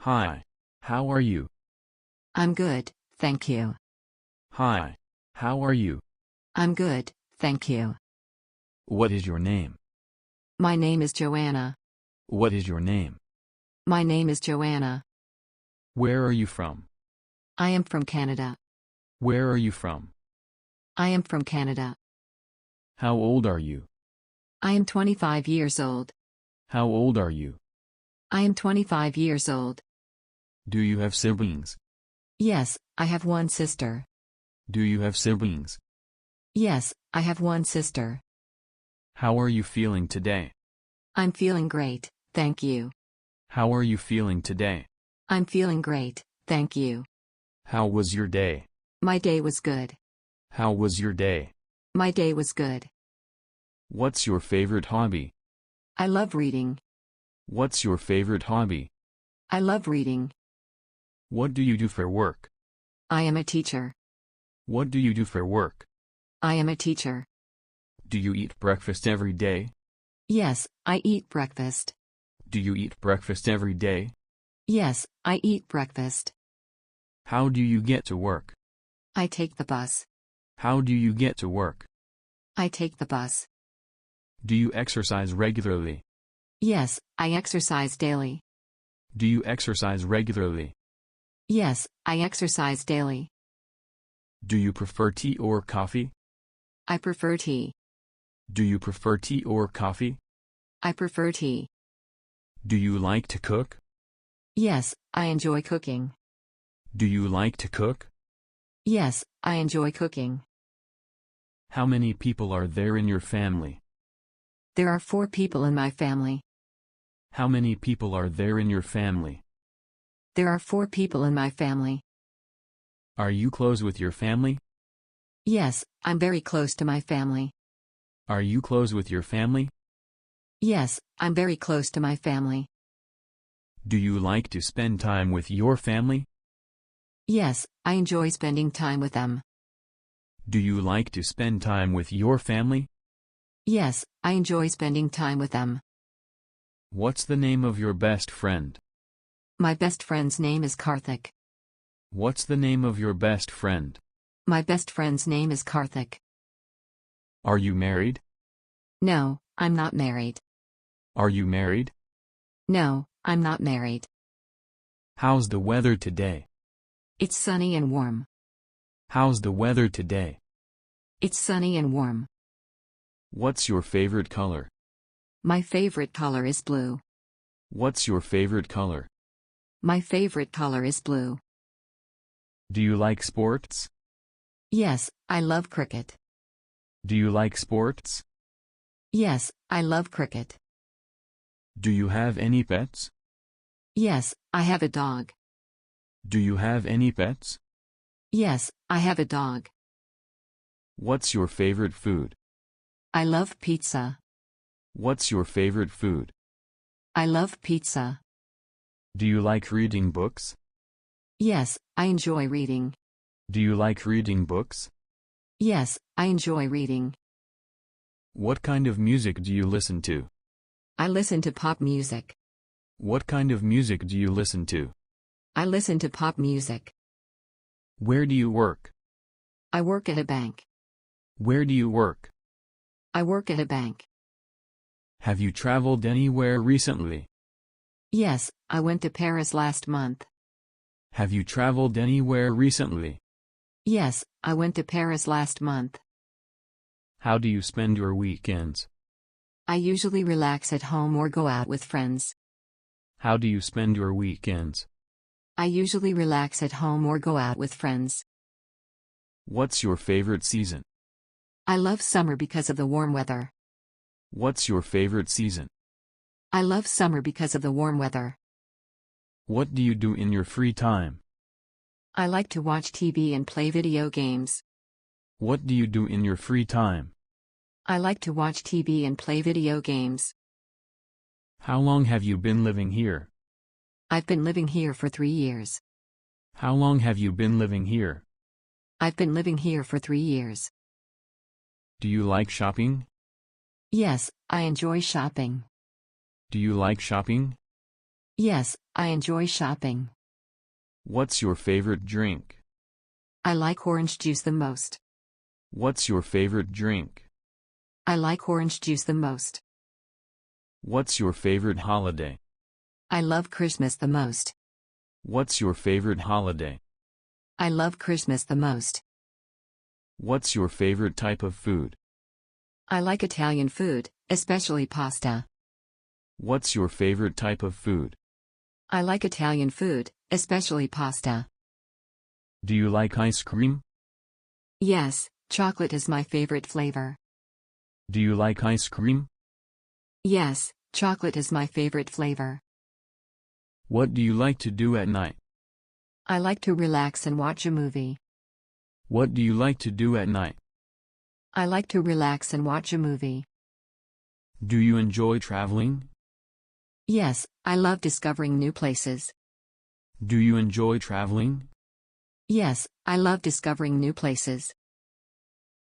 Hi. How are you? I'm good, thank you. Hi. How are you? I'm good, thank you. What is your name? My name is Joanna. What is your name? My name is Joanna. Where are you from? I am from Canada. Where are you from? I am from Canada. How old are you? I am 25 years old. How old are you? I am 25 years old. Do you have siblings? Yes, I have one sister. Do you have siblings? Yes, I have one sister. How are you feeling today? I'm feeling great, thank you. How are you feeling today? I'm feeling great, thank you. How was your day? My day was good. How was your day? My day was good. What's your favorite hobby? I love reading. What's your favorite hobby? I love reading. What do you do for work? I am a teacher. What do you do for work? I am a teacher. Do you eat breakfast every day? Yes, I eat breakfast. Do you eat breakfast every day? Yes, I eat breakfast. How do you get to work? I take the bus. How do you get to work? I take the bus. Do you exercise regularly? Yes, I exercise daily. Do you exercise regularly? Yes, I exercise daily. Do you prefer tea or coffee? I prefer tea. Do you prefer tea or coffee? I prefer tea. Do you like to cook? Yes, I enjoy cooking. Do you like to cook? Yes, I enjoy cooking. How many people are there in your family? There are 4 people in my family. How many people are there in your family? There are 4 people in my family. Are you close with your family? Yes, I'm very close to my family. Are you close with your family? Yes, I'm very close to my family. Do you like to spend time with your family? Yes, I enjoy spending time with them. Do you like to spend time with your family? Yes, I enjoy spending time with them. What's the name of your best friend? My best friend's name is Karthik. What's the name of your best friend? My best friend's name is Karthik. Are you married? No, I'm not married. Are you married? No, I'm not married. How's the weather today? It's sunny and warm. How's the weather today? It's sunny and warm. What's your favorite color? My favorite color is blue. What's your favorite color? My favorite color is blue. Do you like sports? Yes, I love cricket. Do you like sports? Yes, I love cricket. Do you have any pets? Yes, I have a dog. Do you have any pets? Yes, I have a dog. What's your favorite food? I love pizza. What's your favorite food? I love pizza. Do you like reading books? Yes, I enjoy reading. Do you like reading books? Yes, I enjoy reading. What kind of music do you listen to? I listen to pop music. What kind of music do you listen to? I listen to pop music. Where do you work? I work at a bank. Where do you work? I work at a bank. Have you traveled anywhere recently? Yes, I went to Paris last month. Have you traveled anywhere recently? Yes, I went to Paris last month. How do you spend your weekends? I usually relax at home or go out with friends. How do you spend your weekends? I usually relax at home or go out with friends. What's your favorite season? I love summer because of the warm weather. What's your favorite season? I love summer because of the warm weather. What do you do in your free time? I like to watch TV and play video games. What do you do in your free time? I like to watch TV and play video games. How long have you been living here? I've been living here for 3 years. How long have you been living here? I've been living here for 3 years. Do you like shopping? Yes, I enjoy shopping. Do you like shopping? Yes, I enjoy shopping. What's your favorite drink? I like orange juice the most. What's your favorite drink? I like orange juice the most. What's your favorite holiday? I love Christmas the most. What's your favorite holiday? I love Christmas the most. What's your favorite type of food? I like Italian food, especially pasta. What's your favorite type of food? I like Italian food, especially pasta. Do you like ice cream? Yes, chocolate is my favorite flavor. Do you like ice cream? Yes, chocolate is my favorite flavor. What do you like to do at night? I like to relax and watch a movie. What do you like to do at night? I like to relax and watch a movie. Do you enjoy traveling? Yes, I love discovering new places. Do you enjoy traveling? Yes, I love discovering new places.